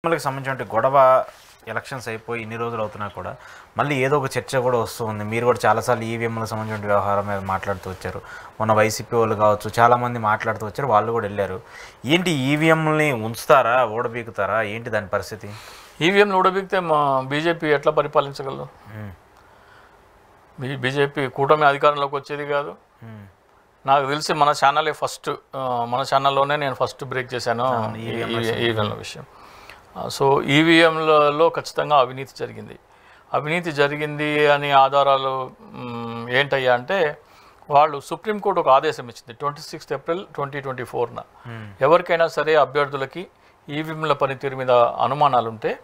మనకి సంబంధించిన గొడవ ఎలక్షన్స్ అయిపోయి ఇన్ని రోజులు అవుతున్నా కూడా మళ్ళీ ఏదో ఒక చర్చ కూడా వస్తుంది. మీరు కూడా చాలాసార్లు ఈవీఎంలకు సంబంధించిన వ్యవహారం మీద మాట్లాడుతూ వచ్చారు. మొన్న వైసీపీ వాళ్ళు కావచ్చు చాలామంది మాట్లాడుతూ వచ్చారు, వాళ్ళు కూడా వెళ్ళారు. ఏంటి ఈవీఎంని ఉంచుతారా, ఓడబీకుతారా, ఏంటి దాని పరిస్థితి? ఈవీఎంలు ఓడబీకితే మా బీజేపీ ఎట్లా పరిపాలించగలదు? బీజేపీ కూటమి అధికారంలోకి వచ్చేది కాదు. నాకు తెలిసి మన ఛానలే ఫస్ట్, మన ఛానల్లోనే నేను ఫస్ట్ బ్రేక్ చేశాను ఈవీఎంల విషయం. సో ఈవీఎంలలో ఖచ్చితంగా అవినీతి జరిగింది. అవినీతి జరిగింది అని ఆధారాలు ఏంటయ్యా అంటే, వాళ్ళు సుప్రీంకోర్టు ఒక ఆదేశం ఇచ్చింది 26 ఏప్రిల్ 2024న. ఎవరికైనా సరే అభ్యర్థులకి ఈవీఎంల పనితీరు మీద అనుమానాలు ఉంటే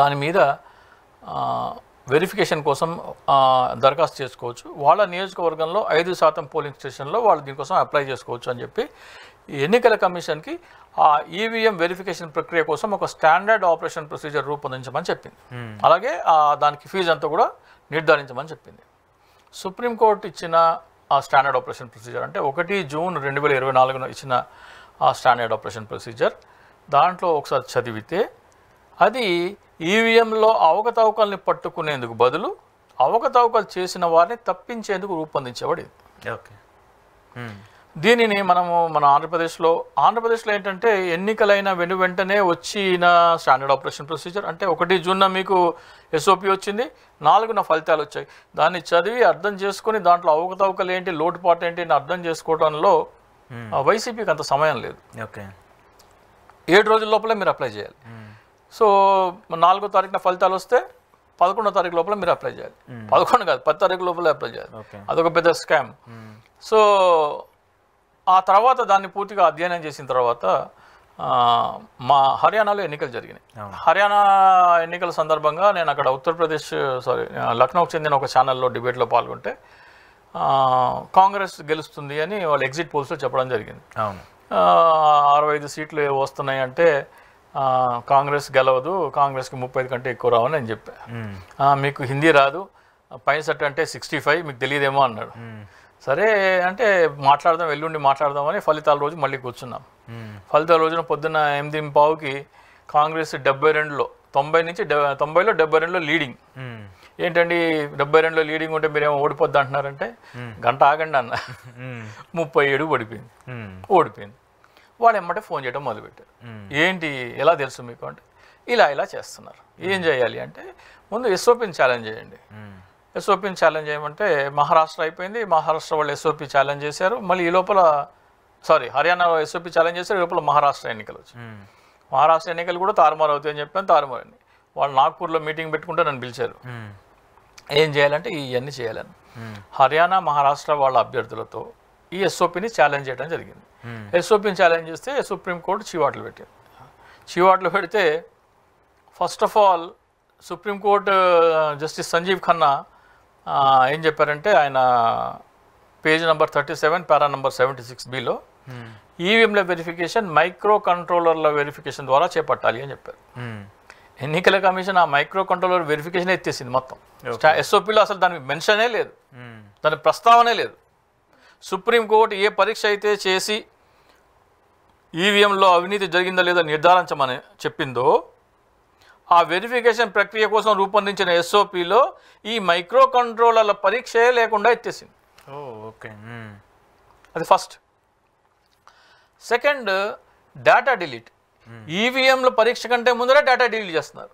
దాని మీద వెరిఫికేషన్ కోసం దరఖాస్తు చేసుకోవచ్చు. వాళ్ళ నియోజకవర్గంలో 5% పోలింగ్ స్టేషన్లో వాళ్ళు దీనికోసం అప్లై చేసుకోవచ్చు అని చెప్పి ఎన్నికల కమిషన్కి ఆ ఈవీఎం వెరిఫికేషన్ ప్రక్రియ కోసం ఒక స్టాండర్డ్ ఆపరేషన్ ప్రొసీజర్ రూపొందించమని చెప్పింది. అలాగే దానికి ఫీజు అంతా కూడా నిర్ధారించమని చెప్పింది. సుప్రీంకోర్టు ఇచ్చిన ఆ స్టాండర్డ్ ఆపరేషన్ ప్రొసీజర్ అంటే 1 జూన్ 2024 ఇచ్చిన ఆ స్టాండర్డ్ ఆపరేషన్ ప్రొసీజర్, దాంట్లో ఒకసారి చదివితే అది ఈవీఎంలో అవకతవకల్ని పట్టుకునేందుకు బదులు అవకతవకలు చేసిన వారిని తప్పించేందుకు రూపొందించబడింది. ఓకే, దీనిని మన ఆంధ్రప్రదేశ్లో ఏంటంటే ఎన్నికలైన వెంటనే వచ్చిన స్టాండర్డ్ ఆపరేషన్ ప్రొసీజర్ అంటే 1 జూన్న మీకు ఎస్ఓపి వచ్చింది, 4న ఫలితాలు వచ్చాయి. దాన్ని చదివి అర్థం చేసుకుని దాంట్లో అవకతవకలు ఏంటి, లోటుపాటు ఏంటి అని అర్థం చేసుకోవడంలో వైసీపీకి అంత సమయం లేదు. ఓకే, 7 రోజుల లోపలే మీరు అప్లై చేయాలి. సో 4వ తారీఖున ఫలితాలు వస్తే 11వ తారీఖు లోపల మీరు అప్లై చేయాలి. 11 కాదు, 10 తారీఖు లోపల అప్లై చేయాలి. అదొక పెద్ద స్కామ్. సో ఆ తర్వాత దాన్ని పూర్తిగా అధ్యయనం చేసిన తర్వాత మా హర్యానాలో ఎన్నికలు జరిగినాయి. హర్యానా ఎన్నికల సందర్భంగా నేను అక్కడ లక్నోకి చెందిన ఒక ఛానల్లో డిబేట్లో పాల్గొంటే కాంగ్రెస్ గెలుస్తుంది అని వాళ్ళు ఎగ్జిట్ పోల్స్లో చెప్పడం జరిగింది. 65 సీట్లు వస్తున్నాయి అంటే కాంగ్రెస్ గెలవదు, కాంగ్రెస్కి 30 కంటే ఎక్కువ రావని నేను చెప్పా. మీకు హిందీ రాదు, పైన సెట్ అంటే 65, మీకు తెలియదేమో అన్నాడు. సరే అంటే ఎల్లుండి మాట్లాడదామని ఫలితాల రోజు మళ్ళీ కూర్చున్నాం. ఫలితాల రోజున పొద్దున్న 8:15కి కాంగ్రెస్ 72లో 90లో 72లో లీడింగ్. ఏంటండి 72లో లీడింగ్ ఉంటే మీరేమో ఓడిపోద్ది అంటున్నారంటే, గంట ఆగండి అన్న, 37 పడిపోయింది, ఓడిపోయింది. వాడు ఎమ్మటే ఫోన్ చేయడం మొదలుపెట్టారు. ఏంటి, ఎలా తెలుసు మీకు అంటే, ఇలా చేస్తున్నారు. ఏం చేయాలి అంటే, ముందు ఎస్ఓపిని ఛాలెంజ్ చేయండి. ఎస్ఓపిని ఛాలెంజ్ చేయమంటే మహారాష్ట్ర అయిపోయింది. మహారాష్ట్ర వాళ్ళు ఎస్ఓపి ఛాలెంజ్ చేశారు. మళ్ళీ ఈ లోపల హర్యానా ఎస్ఓపి ఛాలెంజ్ చేశారు. ఈ లోపల మహారాష్ట్ర ఎన్నికలు వచ్చాయి. మహారాష్ట్ర ఎన్నికలు కూడా తారుమారు అవుతాయి అని చెప్పాను, తారుమారండి. వాళ్ళు నాగ్పూర్లో మీటింగ్ పెట్టుకుంటే నన్ను పిలిచారు. ఏం చేయాలంటే ఇవన్నీ చేయాలని హర్యానా మహారాష్ట్ర వాళ్ళ అభ్యర్థులతో ఈ ఎస్ఓపిని ఛాలెంజ్ చేయడం జరిగింది. ఎస్ఓపిని ఛాలెంజ్ చేస్తే సుప్రీంకోర్టు చీవాట్లు పెట్టారు. చీవాట్లు పెడితే first of all supreme court justice Sanjiv Khanna ఏం చెప్పారంటే, ఆయన పేజ్ నెంబర్ 37 పారా నెంబర్ 76Bలో ఈవీఎంల వెరిఫికేషన్ మైక్రో కంట్రోలర్ల వెరిఫికేషన్ ద్వారా చేపట్టాలి అని చెప్పారు. ఎన్నికల కమిషన్ ఆ మైక్రో కంట్రోలర్ వెరిఫికేషన్ ఎత్తేసింది మొత్తం. ఎస్ఓపిలో అసలు దానికి మెన్షనే లేదు, దాని ప్రస్తావనే లేదు. సుప్రీంకోర్టు ఏ పరీక్ష అయితే చేసి ఈవీఎంలో అవినీతి జరిగిందో లేదో నిర్ధారించమని చెప్పిందో, ఆ వెరిఫికేషన్ ప్రక్రియ కోసం రూపొందించిన ఎస్ఓపిలో ఈ మైక్రో కంట్రోలర్ల పరీక్షే లేకుండా ఎత్తేసింది. ఓకే, అది ఫస్ట్. Second, data delete. ఈవీఎంల పరీక్ష కంటే ముందరే డేటా డిలీట్ చేస్తున్నారు.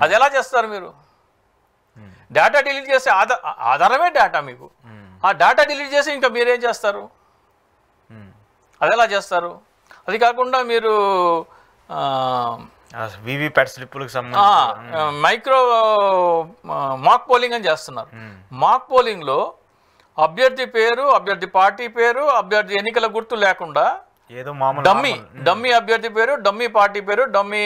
అది ఎలా చేస్తారు మీరు? డేటా డిలీట్ చేసే ఆధారమే డేటా. మీకు ఆ డేటా డిలీట్ చేసి ఇంకా మీరేం చేస్తారు? అది ఎలా చేస్తారు? అది కాకుండా మీరు వీవీప్యాట్ స్లిప్పులకు సంబంధించి మాక్ పోలింగ్ అని చేస్తున్నారు. మాక్ పోలింగ్లో అభ్యర్థి పేరు, అభ్యర్థి పార్టీ పేరు, అభ్యర్థి ఎన్నికల గుర్తు లేకుండా ఏదో డమ్మీ అభ్యర్థి పేరు, డమ్మీ పార్టీ పేరు, డమ్మీ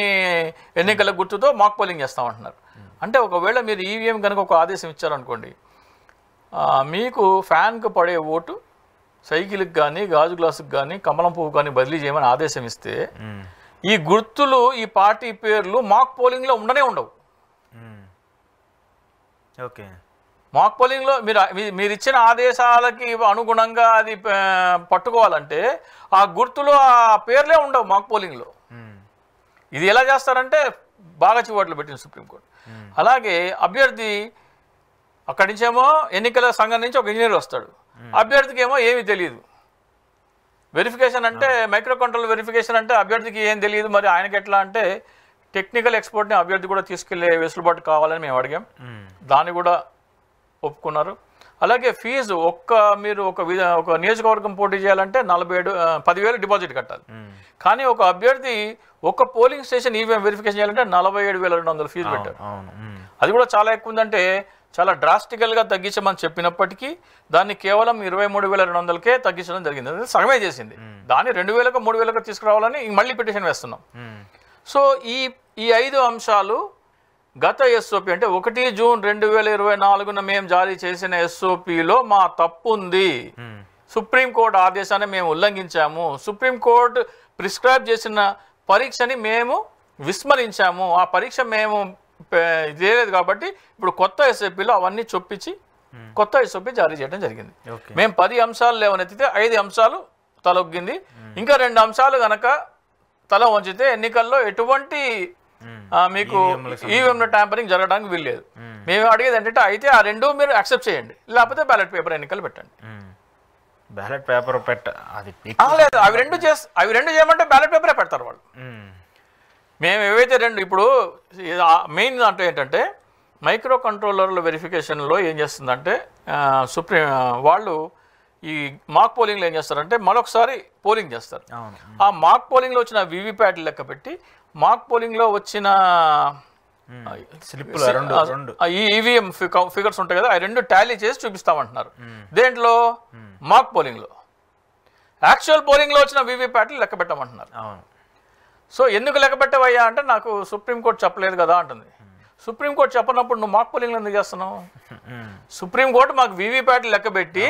ఎన్నికల గుర్తుతో మాక్ పోలింగ్ చేస్తామంటున్నారు. అంటే ఒకవేళ మీరు ఈవీఎం కనుక ఒక ఆదేశం ఇచ్చారనుకోండి, మీకు ఫ్యాన్కు పడే ఓటు సైకిల్కి కానీ, గాజు గ్లాసుకి కానీ, కమలం పువ్వు కానీ బదిలీ చేయమని ఆదేశం ఇస్తే ఈ గుర్తులు, ఈ పార్టీ పేర్లు మాక్ పోలింగ్లో ఉండవు. ఓకే, మాక్ పోలింగ్లో మీరు ఇచ్చిన ఆదేశాలకి అనుగుణంగా అది పట్టుకోవాలంటే ఆ గుర్తులు ఆ పేర్లే ఉండవు మాక్ పోలింగ్లో. ఇది ఎలా చేస్తారంటే బాగా చివాట్లు పెట్టింది సుప్రీంకోర్టు. అలాగే అభ్యర్థి అక్కడి నుంచేమో ఎన్నికల సంఘం నుంచి ఒక ఇంజనీర్ వస్తాడు, అభ్యర్థికి ఏమో ఏమీ తెలియదు. వెరిఫికేషన్ అంటే మైక్రో కంట్రోల్ వెరిఫికేషన్ అంటే అభ్యర్థికి ఏం తెలియదు. మరి ఆయనకి ఎట్లా అంటే టెక్నికల్ ఎక్స్పర్ట్ని అభ్యర్థి కూడా తీసుకెళ్లే వెసులుబాటు కావాలని మేము అడిగాం, దాన్ని కూడా ఒప్పుకున్నారు. అలాగే ఫీజు మీరు ఒక నియోజకవర్గం పోటీ చేయాలంటే 10,000 డిపాజిట్ కట్టాలి. కానీ ఒక అభ్యర్థి ఒక పోలింగ్ స్టేషన్ ఈవీఎం వెరిఫికేషన్ చేయాలంటే 47,200 ఫీజు పెట్టారు. అది కూడా చాలా ఎక్కువ ఉందంటే చాలా డ్రాస్టికల్గా తగ్గించమని చెప్పినప్పటికీ దాన్ని కేవలం 23,200కే తగ్గించడం జరిగింది. అది సగమే చేసింది. దాన్ని 2,000కు 3,000కు తీసుకురావాలని మళ్ళీ పిటిషన్ వేస్తున్నాం. సో ఈ 5 అంశాలు గత ఎస్ఓపి అంటే 1 జూన్ 2024న మేము జారీ చేసిన ఎస్ఓపిలో మా తప్పు ఉంది. సుప్రీంకోర్టు ఆదేశాన్ని మేము ఉల్లంఘించాము. సుప్రీంకోర్టు ప్రిస్క్రైబ్ చేసిన పరీక్షని మేము విస్మరించాము. ఆ పరీక్ష మేము చేయలేదు కాబట్టి ఇప్పుడు కొత్త ఎస్ఓపిలో అవన్నీ చొప్పించి కొత్త ఎస్ఓపి జారీ చేయడం జరిగింది. మేము 10 అంశాలు లేవనెత్తితే 5 అంశాలు తలొగ్గింది. ఇంకా 2 అంశాలు గనక తల వంచితే ఎన్నికల్లో ఎటువంటి మీకు ఈవీఎంలో ట్యాంపరింగ్ జరగడానికి వీల్లేదు. మేము అడిగేది ఏంటంటే అయితే ఆ 2 మీరు యాక్సెప్ట్ చేయండి, లేకపోతే బ్యాలెట్ పేపర్ ఎన్నికలు పెట్టండి. బ్యాలెట్ పేపర్ అది లేదు, అవి రెండు చేయమంటే బ్యాలెట్ పేపరే పెడతారు వాళ్ళు. మేము ఏవైతే 2 ఇప్పుడు మెయిన్ దాంట్లో ఏంటంటే మైక్రో కంట్రోలర్ల వెరిఫికేషన్లో ఏం చేస్తుందంటే వాళ్ళు ఈ మాక్ పోలింగ్లో ఏం చేస్తారంటే మరొకసారి పోలింగ్ చేస్తారు. ఆ మాక్ పోలింగ్లో వచ్చిన వీవీప్యాట్లు లెక్క పెట్టి మాక్ పోలింగ్లో వచ్చిన ఈ ఈవీఎం ఫిగర్స్ ఉంటాయి కదా, ఆ 2 టాలీ చేసి చూపిస్తామంటున్నారు. దేంట్లో మాక్ పోలింగ్లో యాక్చువల్ పోలింగ్లో వచ్చిన వీవీప్యాట్లు లెక్క పెట్టమంటున్నారు. సో ఎందుకు లెక్క పెట్టవయ్యా అంటే నాకు సుప్రీంకోర్టు చెప్పలేదు కదా అంటుంది. సుప్రీంకోర్టు చెప్పనప్పుడు నువ్వు మాక్ పోలింగ్లో ఎందుకు చేస్తున్నావు? సుప్రీంకోర్టు మాకు వీవీప్యాట్లు లెక్క పెట్టి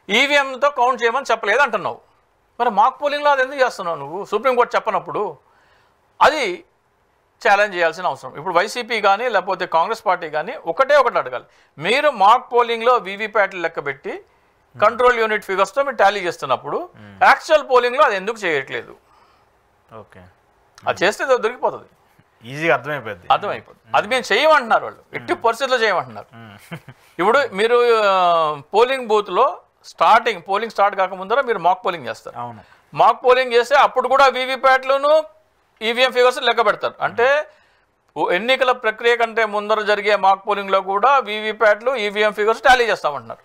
ఈవీఎంతో కౌంట్ చేయమని చెప్పలేదు అంటున్నావు. మరి మాక్ పోలింగ్లో అది ఎందుకు చేస్తున్నావు నువ్వు? సుప్రీంకోర్టు చెప్పనప్పుడు అది ఛాలెంజ్ చేయాల్సిన అవసరం. ఇప్పుడు వైసీపీ కానీ లేకపోతే కాంగ్రెస్ పార్టీ కానీ ఒకటే అడగాలి, మీరు మాక్ పోలింగ్లో వీవీప్యాట్లు లెక్క పెట్టి కంట్రోల్ యూనిట్ ఫిగర్స్తో మీరు టాలీ చేస్తున్నప్పుడు యాక్చువల్ పోలింగ్లో అది ఎందుకు చేయట్లేదు? ఓకే, అది చేస్తే దొరికిపోతుంది, ఈజీగా అర్థమైపోతుంది. అది మేము చేయమంటున్నారు వాళ్ళు, ఎట్టి పరిస్థితుల్లో చేయమంటున్నారు. ఇప్పుడు మీరు పోలింగ్ బూత్లో పోలింగ్ స్టార్ట్ కాకముందర మీరు మాక్ పోలింగ్ చేస్తారు. మాక్ పోలింగ్ చేస్తే అప్పుడు కూడా వీవీప్యాట్లను ఈవీఎం ఫిగర్స్ లెక్క పెడతారు. అంటే ఎన్నికల ప్రక్రియ కంటే ముందర జరిగే మాక్ పోలింగ్లో కూడా వీవీప్యాట్లు ఈవీఎం ఫిగర్స్ టాలీ చేస్తామంటున్నారు.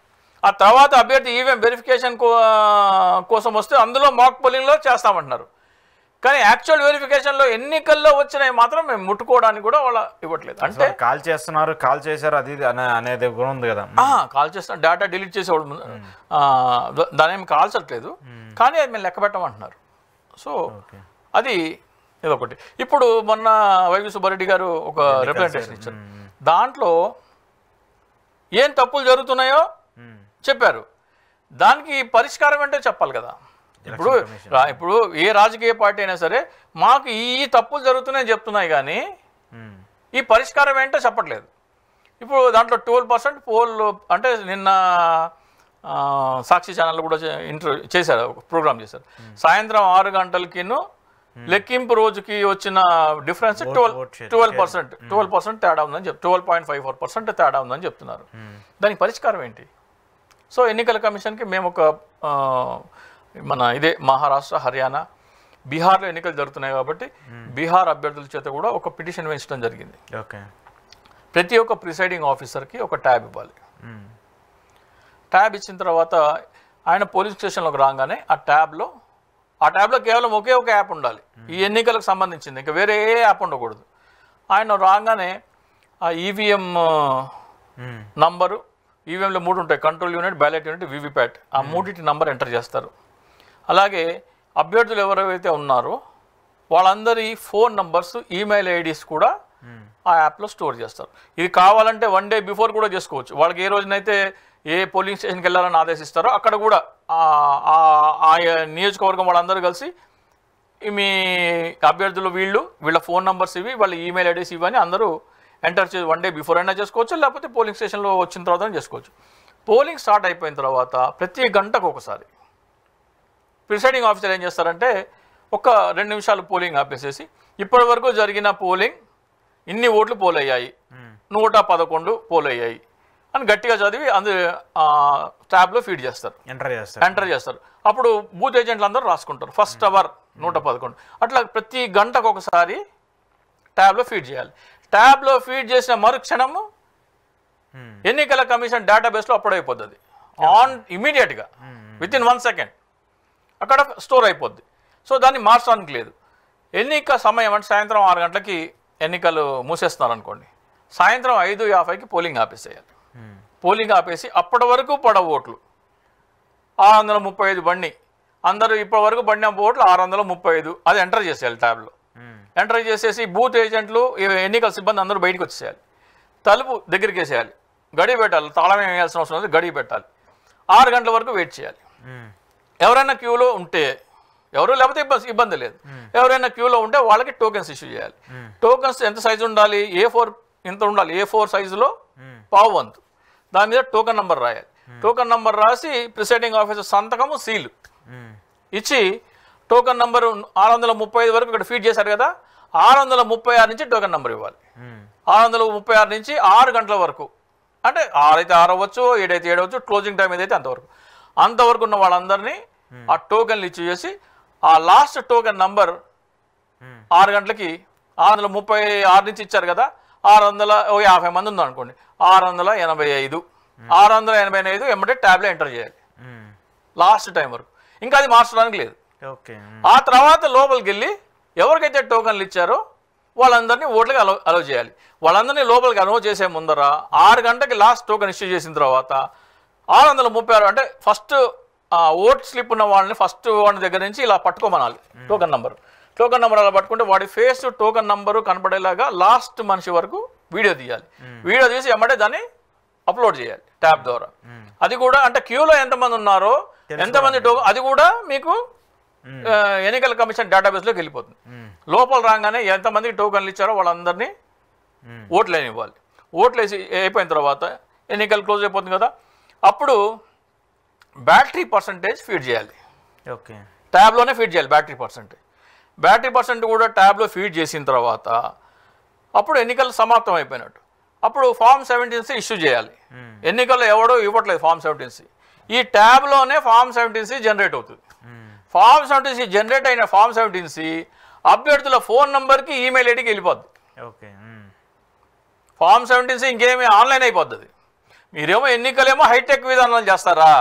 ఆ తర్వాత అభ్యర్థి ఈవీఎం వెరిఫికేషన్ కోసం వస్తే అందులో మాక్ పోలింగ్లో చేస్తామంటున్నారు. కానీ యాక్చువల్ వెరిఫికేషన్లో ఎన్నికల్లో వచ్చినవి మాత్రం మేము ముట్టుకోవడానికి కూడా వాళ్ళ ఇవ్వట్లేదు. అంటే కాల్ చేస్తున్నారు, కాల్ చేశారు అది అనేది కూడా ఉంది కదా. కాల్ చేస్తున్నారు, డేటా డిలీట్ చేసేవాడు, దాని ఏమి కాల్చట్లేదు, కానీ అది మేము లెక్క పెట్టమంటున్నారు. సో అది ఇదొకటి. ఇప్పుడు మొన్న వైవి సుబ్బారెడ్డి గారు ఒక రిప్రజెంటేషన్ ఇచ్చారు. దాంట్లో ఏం తప్పులు జరుగుతున్నాయో చెప్పారు. దానికి పరిష్కారం అంటే చెప్పాలి కదా. ఇప్పుడు ఏ రాజకీయ పార్టీ అయినా సరే మాకు ఈ తప్పులు జరుగుతున్నాయని చెప్తున్నాయి, కానీ ఈ పరిష్కారం ఏంటో చెప్పట్లేదు. ఇప్పుడు దాంట్లో 12% పోల్ అంటే నిన్న సాక్షి ఛానల్ కూడా చేశారు, ప్రోగ్రామ్ చేశారు. సాయంత్రం 6 గంటలకిను లెక్కింపు రోజుకి వచ్చిన డిఫరెన్స్ 12% తేడా ఉందని 12.54% తేడా ఉందని చెప్తున్నారు. దానికి పరిష్కారం ఏంటి? సో ఎన్నికల కమిషన్కి మేము ఒక ఇదే మహారాష్ట్ర, హర్యానా, బీహార్లో ఎన్నికలు జరుగుతున్నాయి కాబట్టి బీహార్ అభ్యర్థుల చేత కూడా ఒక పిటిషన్ వేయించడం జరిగింది. ప్రతి ఒక్క ప్రిసైడింగ్ ఆఫీసర్కి ఒక ట్యాబ్ ఇవ్వాలి. ట్యాబ్ ఇచ్చిన తర్వాత ఆయన పోలింగ్ స్టేషన్లోకి రాగానే ఆ ట్యాబ్లో కేవలం ఒకే ఒక యాప్ ఉండాలి, ఈ ఎన్నికలకు సంబంధించింది, ఇంకా వేరే ఏ యాప్ ఉండకూడదు. ఆయన రాగానే ఆ ఈవీఎం నంబరు, ఈవీఎంలో 3 ఉంటాయి, control unit, ballot unit, VVPAT, ఆ 3 నంబర్ ఎంటర్ చేస్తారు. అలాగే అభ్యర్థులు ఎవరైతే ఉన్నారో వాళ్ళందరి ఫోన్ నంబర్స్, ఈమెయిల్ ఐడీస్ కూడా ఆ యాప్లో స్టోర్ చేస్తారు. ఇది కావాలంటే 1 డే బిఫోర్ కూడా చేసుకోవచ్చు. వాళ్ళకి ఏ రోజునైతే ఏ పోలింగ్ స్టేషన్కి వెళ్ళాలని ఆదేశిస్తారో అక్కడ కూడా ఆ నియోజకవర్గం వాళ్ళందరూ కలిసి మీ అభ్యర్థులు వీళ్ళ ఫోన్ నంబర్స్ ఇవి, వాళ్ళ ఈమెయిల్ ఐడీస్ ఇవని అందరూ ఎంటర్ చేసి 1 డే బిఫోర్ అయినా చేసుకోవచ్చు, లేకపోతే పోలింగ్ స్టేషన్లో వచ్చిన తర్వాత చేసుకోవచ్చు. పోలింగ్ స్టార్ట్ అయిపోయిన తర్వాత ప్రతి గంటకు ఒకసారి ప్రిసైడింగ్ ఆఫీసర్ ఏం చేస్తారంటే ఒక 2 నిమిషాలు పోలింగ్ ఆపేసేసి ఇప్పటి వరకు జరిగిన పోలింగ్ ఇన్ని ఓట్లు పోలయ్యాయి, 111 పోలయ్యాయి అని గట్టిగా చదివి ట్యాబ్లో ఫీడ్ చేస్తారు, ఎంటర్ చేస్తారు. అప్పుడు బూత్ ఏజెంట్లు అందరూ రాసుకుంటారు. First hour 111. అట్లా ప్రతి గంటకు ఒకసారి ట్యాబ్లో ఫీడ్ చేయాలి. ట్యాబ్లో ఫీడ్ చేసిన మరుక్షణము ఎన్నికల కమిషన్ డేటాబేస్లో అప్లోడ్ అయిపోతుంది. ఇమీడియట్గా విత్ ఇన్ 1 సెకండ్ అక్కడ స్టోర్ అయిపోద్ది. సో దాన్ని మార్చడానికి లేదు. ఎన్నిక సమయం అంటే సాయంత్రం 6 గంటలకి ఎన్నికలు మూసేస్తున్నారు అనుకోండి, సాయంత్రం 5:50కి పోలింగ్ ఆపేసేయాలి. పోలింగ్ ఆపేసి అప్పటి వరకు పడవ ఓట్లు 635 బండి, అందరూ ఇప్పటి వరకు పడిన ఓట్లు 635, అది ఎంటర్ చేసేయాలి ట్యాబ్లో. ఎంటర్ చేసేసి బూత్ ఏజెంట్లు ఎన్నికల సిబ్బంది అందరూ బయటకు వచ్చేయాలి. తలుపు దగ్గరికి వేసేయాలి, గడి పెట్టాలి. తాళం ఏం వేయాల్సిన అవసరం లేదు, గడి పెట్టాలి. 6 గంటల వరకు వెయిట్ చేయాలి. ఎవరైనా క్యూలో ఉంటే ఎవరు, లేకపోతే ఇబ్బంది లేదు. ఎవరైనా క్యూలో ఉంటే వాళ్ళకి టోకెన్స్ ఇష్యూ చేయాలి. టోకెన్స్ ఎంత సైజు ఉండాలి? A4 ఇంత ఉండాలి. A4 సైజులో పావు వంతు. దాని మీద టోకెన్ నెంబర్ రాయాలి. టోకెన్ నెంబర్ రాసి ప్రిసైడింగ్ ఆఫీసర్ సంతకము, సీలు ఇచ్చి టోకెన్ నెంబర్ 635 వరకు ఇక్కడ ఫీడ్ చేశారు కదా, 636 నుంచి టోకెన్ నెంబర్ ఇవ్వాలి. 636 నుంచి 6 గంటల వరకు, అంటే 6 అయితే 6 అవ్వచ్చు, 7 అయితే 7 అవ్వచ్చు, క్లోజింగ్ టైం ఏదైతే అంతవరకు ఉన్న వాళ్ళందరినీ ఆ టోకెన్లు ఇచ్చి చేసి ఆ లాస్ట్ టోకెన్ నంబర్ 6 గంటలకి 636 నుంచి ఇచ్చారు కదా, 650 మంది ఉందనుకోండి, 685 ఎమ్మటే ట్యాబ్లో ఎంటర్ చేయాలి లాస్ట్ టైం వరకు. ఇంకా అది మార్చడానికి లేదు. ఆ తర్వాత లోపలికి వెళ్ళి ఎవరికైతే టోకెన్లు ఇచ్చారో వాళ్ళందరినీ ఓట్లకి అలౌ చేయాలి. వాళ్ళందరినీ లోపలికి అలౌ చేసే ముందర 6 గంటకి లాస్ట్ టోకెన్ ఇష్యూ చేసిన తర్వాత 636 అంటే ఫస్ట్ ఓట్ స్లిప్ ఉన్న వాళ్ళని ఫస్ట్ వాళ్ళ దగ్గర నుంచి ఇలా పట్టుకోమనాలి. టోకెన్ నెంబర్ అలా పట్టుకుంటే వాడి ఫేస్ టోకెన్ నంబరు కనపడేలాగా లాస్ట్ మనిషి వరకు వీడియో తీయాలి. వీడియో తీసి ఎమ్మటే దాన్ని అప్లోడ్ చేయాలి ట్యాబ్ ద్వారా. అది కూడా అంటే క్యూలో ఎంతమంది ఉన్నారో, ఎంతమంది అది కూడా మీకు ఎన్నికల కమిషన్ డేటాబేస్లోకి వెళ్ళిపోతుంది. లోపల రాగానే ఎంతమందికి టోకెన్లు ఇచ్చారో వాళ్ళందరినీ ఓట్లు ఇవ్వాలి. ఓట్లు వేసి అయిపోయిన తర్వాత ఎన్నికలు క్లోజ్ అయిపోతుంది కదా, అప్పుడు బ్యాటరీ పర్సంటేజ్ ఫీడ్ చేయాలి. ట్యాబ్లోనే ఫీడ్ చేయాలి బ్యాటరీ పర్సెంట్ కూడా ట్యాబ్లో ఫీడ్ చేసిన తర్వాత అప్పుడు ఎన్నికలు సమాప్తం అయిపోయినట్టు. అప్పుడు ఫామ్ 17C ఇష్యూ చేయాలి. ఎన్నికల్లో ఎవడో ఇవ్వట్లేదు ఫామ్ 17C. ఈ ట్యాబ్లోనే ఫామ్ 17C జనరేట్ అవుతుంది. ఫామ్ 17C జనరేట్ అయిన ఫామ్ 17C అభ్యర్థుల ఫోన్ నంబర్కి, ఈమెయిల్ ఐడికి వెళ్ళిపోద్ది. ఫామ్ 17C ఇంకేమీ ఆన్లైన్ అయిపోద్ది. మీరేమో ఎన్నికలేమో హైటెక్ విధానాలు చేస్తారా,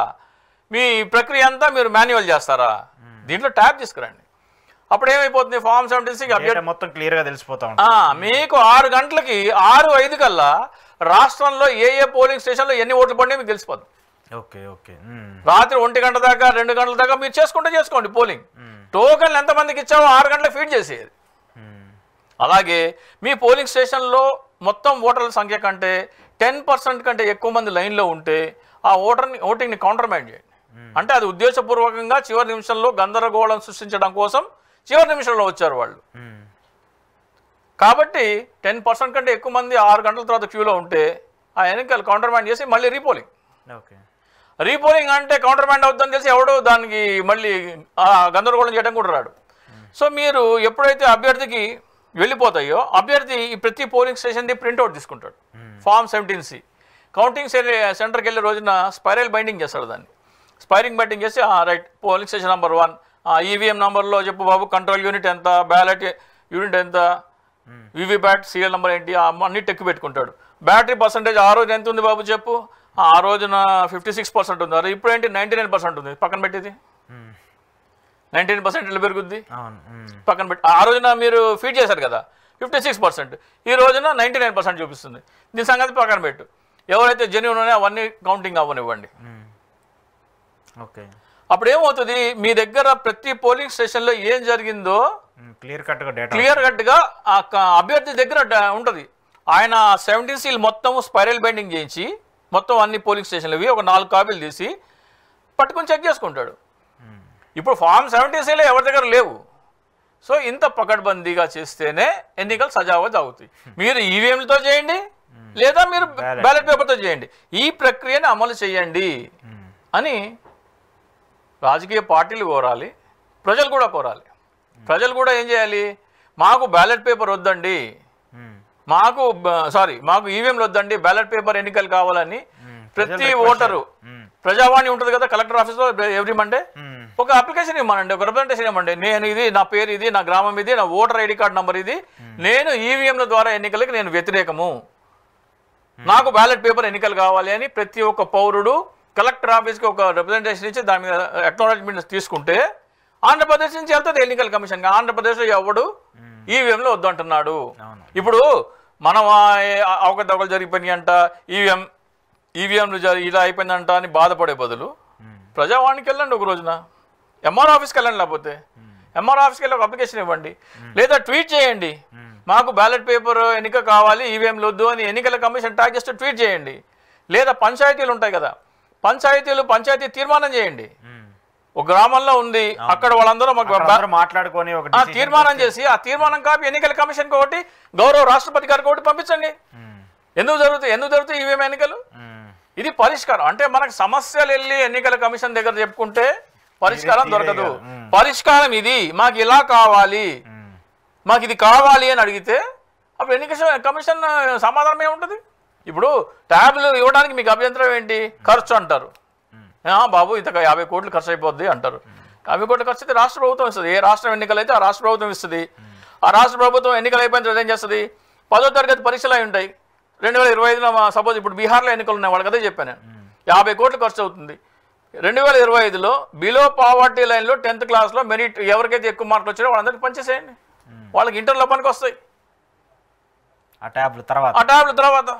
మీ ప్రక్రియ అంతా మీరు మాన్యువల్ చేస్తారా? దీంట్లో ట్యాబ్ తీసుకురండి. అప్పుడు ఏమైపోతుంది, ఫామ్ 17C మొత్తం క్లియర్గా తెలిసిపోతా. మీకు 6 గంటలకి 6:05 కల్లా రాష్ట్రంలో ఏ పోలింగ్ స్టేషన్లో ఎన్ని ఓట్లు పడినాయి మీకు తెలిసిపోతుంది. రాత్రి 1 గంట దాకా 2 గంటల దాకా మీరు చేసుకోండి పోలింగ్. టోకెన్లు ఎంతమందికి ఇచ్చావో 6 గంటలకు ఫీడ్ చేసేది. అలాగే మీ పోలింగ్ స్టేషన్లో మొత్తం ఓటర్ల సంఖ్య కంటే 10% కంటే ఎక్కువ మంది లైన్లో ఉంటే ఆ ఓటింగ్ని కౌంటర్మైండ్ చేయండి. అంటే అది ఉద్దేశపూర్వకంగా చివరి నిమిషంలో గందరగోళం సృష్టించడం కోసం చివరి నిమిషంలో వచ్చారు వాళ్ళు. కాబట్టి 10% కంటే ఎక్కువ మంది 6 గంటల తర్వాత క్యూలో ఉంటే ఆ ఎన్నికలు కౌంటర్మైండ్ చేసి మళ్ళీ రీపోలింగ్ అంటే కౌంటర్మైండ్ అవుతుందని తెలిసి ఎవడో దానికి మళ్ళీ గందరగోళం చేయడం కూడా రాడు. సో మీరు ఎప్పుడైతే అభ్యర్థికి వెళ్ళిపోతాయో అభ్యర్థి ప్రతి పోలింగ్ స్టేషన్ది ప్రింట్అవుట్ తీసుకుంటాడు. ఫామ్ 17C కౌంటింగ్ సెంటర్కి వెళ్ళే రోజున స్పైరల్ బైండింగ్ చేస్తాడు. దాన్ని స్పైరింగ్ బైండింగ్ చేసి right polling station number 1 EVM నెంబర్లో చెప్పు బాబు, కంట్రోల్ యూనిట్ ఎంత, బ్యాలెట్ యూనిట్ ఎంత, వీవీప్యాట్ సీరియల్ నెంబర్ ఏంటి, అన్ని టెక్కి పెట్టుకుంటాడు. బ్యాటరీ పర్సంటేజ్ ఆ రోజు ఎంత ఉంది బాబు చెప్పు, ఆ రోజున 56% ఉంది, అరే ఇప్పుడు ఏంటి 99% ఉంది, పక్కన పెట్టేది 99% ఎట్లా పెరుగుద్ది, పక్కన పెట్టి ఆ రోజున మీరు ఫీడ్ చేశారు కదా 56%, ఈ రోజున 99% చూపిస్తుంది. దీని సంగతి పక్కన పెట్టు. ఎవరైతే జెన్యూన్ ఉన్నాయో అవన్నీ కౌంటింగ్ అవ్వనివ్వండి. అప్పుడు ఏమవుతుంది, మీ దగ్గర ప్రతి పోలింగ్ స్టేషన్లో ఏం జరిగిందో క్లియర్ కట్గా ఆ అభ్యర్థి దగ్గర ఉంటుంది. ఆయన 17C మొత్తం స్పైరల్ బైండింగ్ చేయించి మొత్తం అన్ని పోలింగ్ స్టేషన్లు ఒక 4 కాపీలు తీసి పట్టుకొని చెక్ చేసుకుంటాడు. ఇప్పుడు ఫామ్ 17Cలో ఎవరి దగ్గర లేవు. సో ఇంత పకడ్బందీగా చేస్తేనే ఎన్నికలు సజావుగా జరుగుతాయి. మీరు ఈవీఎంలతో చేయండి లేదా మీరు బ్యాలెట్ పేపర్తో చేయండి, ఈ ప్రక్రియను అమలు చేయండి అని రాజకీయ పార్టీలు కోరాలి, ప్రజలు కూడా కోరాలి. ప్రజలు కూడా ఏం చేయాలి, మాకు బ్యాలెట్ పేపర్ వద్దండి, మాకు ఈవీఎంలు వద్దండి, బ్యాలెట్ పేపర్ ఎన్నికలు కావాలని ప్రతి ఓటరు ప్రజావాణి ఉంటుంది కదా కలెక్టర్ ఆఫీస్లో ఎవ్రీ మండే ఒక అప్లికేషన్ ఇవ్వమండి, ఒక రిప్రజెంటేషన్ ఇవ్వమండి. నేను ఇది, నా పేరు ఇది, నా గ్రామం ఇది, నా ఓటర్ ఐడి కార్డు నంబర్ ఇది, నేను ఈవీఎంల ద్వారా ఎన్నికలకి నేను వ్యతిరేకము, నాకు బ్యాలెట్ పేపర్ ఎన్నికలు కావాలి అని ప్రతి ఒక్క పౌరుడు కలెక్టర్ ఆఫీస్కి ఒక రిప్రజెంటేషన్ ఇచ్చి దాని మీద అక్నాలెడ్జ్మెంట్ తీసుకుంటే ఆంధ్రప్రదేశ్ నుంచి వెళ్తుంది ఎన్నికల కమిషన్. ఆంధ్రప్రదేశ్లో ఎవడు ఈవీఎంలో వద్దంటున్నాడు. ఇప్పుడు మనం అవకతవకలు జరిగిపోయినాయి అంట, ఈవీఎంలు ఇలా అయిపోయిందంట అని బాధపడే బదులు ప్రజావాణికి వెళ్ళండి, ఒక రోజున ఎంఆర్ ఆఫీస్కి వెళ్ళండి, లేకపోతే ఎంఆర్ ఆఫీస్కి వెళ్ళి ఒక అప్లికేషన్ ఇవ్వండి, లేదా ట్వీట్ చేయండి, మాకు బ్యాలెట్ పేపర్ ఎన్నిక కావాలి, ఈవీఎంలు వద్దు అని ఎన్నికల కమిషన్ ట్యాగ్ చేస్తూ ట్వీట్ చేయండి. లేదా పంచాయతీలు ఉంటాయి కదా, పంచాయతీ తీర్మానం చేయండి. ఒక గ్రామంలో ఉంది, అక్కడ వాళ్ళందరూ మాట్లాడుకొని తీర్మానం చేసి ఆ తీర్మానం కాపీ ఎన్నికల కమిషన్కి ఒకటి, గౌరవ రాష్ట్రపతి గారికి ఒకటి పంపించండి. ఎందుకు జరుగుతాయి ఈవీఎం ఎన్నికలు? ఇది పరిష్కారం. అంటే మనకు సమస్యలు వెళ్ళి ఎన్నికల కమిషన్ దగ్గర చెప్పుకుంటే పరిష్కారం దొరకదు. పరిష్కారం ఇది, మాకు ఇలా కావాలి, మాకు ఇది కావాలి అని అడిగితే అప్పుడు ఎన్నికల కమిషన్ సమాధానం ఏముంటుంది? ఇప్పుడు ట్యాబ్లు ఇవ్వడానికి మీకు అభ్యంతరం ఏంటి? ఖర్చు అంటారు. బాబు ఇంత 50 కోట్లు ఖర్చు అయిపోద్ది అంటారు. 50 కోట్లు ఖర్చు అయితే రాష్ట్ర ప్రభుత్వం ఇస్తుంది. ఏ రాష్ట్రం ఎన్నికలు అయితే ఆ రాష్ట్ర ప్రభుత్వం ఇస్తుంది. ఆ రాష్ట్ర ప్రభుత్వం ఎన్నికలు అయిపోయిన తర్వాత ఏం చేస్తుంది? 10వ తరగతి పరీక్షలు అయి ఉంటాయి 2025లో. సపోజ్ ఇప్పుడు బీహార్లో ఎన్నికలు ఉన్నాయి, వాళ్ళకి అదే చెప్పాను, 50 కోట్లు ఖర్చు అవుతుంది. 2025లో బిలో పావర్టీ లైన్లో 10th క్లాస్లో మెరిట్ ఎవరికైతే ఎక్కువ మార్కులు వచ్చారో వాళ్ళందరికీ పనిచేసేయండి, వాళ్ళకి ఇంటర్లో పనికి వస్తాయి ఆ ట్యాబ్ల తర్వాత.